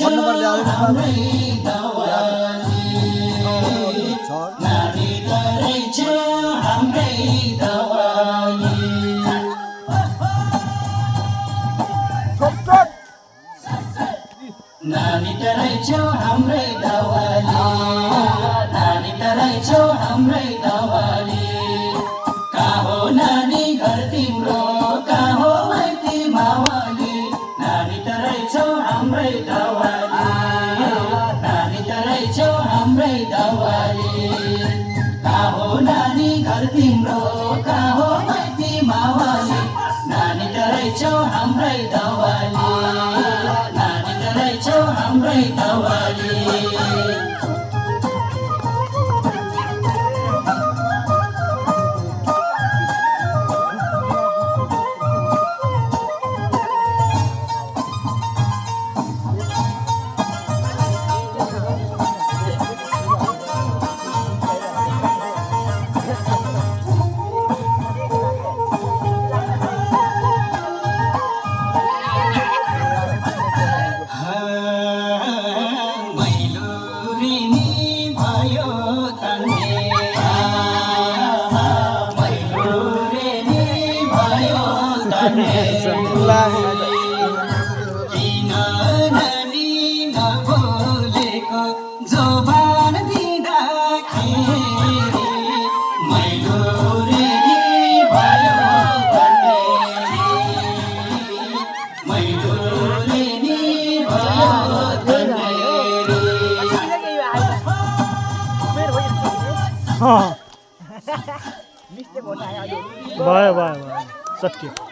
phone number ल्याएर नानी तरै छौ हाम्रै दवाली नानी तरै छौ हाम्रै दवाली नानी तरै छौ हाम्रै दवाली कहाँ हो नानी घर तिम्रो कहाँ हो माइती मावाली नानी तरै छौ हाम्रै दवाली नानी तरै छौ हाम्रै दवाली कहाँ हो नानी घर तिम्रो कहाँ हो माइती मावाली नानी तरै छौ हाम्रै दवाली नानी तरै छौ हाम्रै दवाली किन नानी नबोलेको जोबान दिँदाखेरि मैलो रे भयो मैलो रे भयो भयो भयो सकियो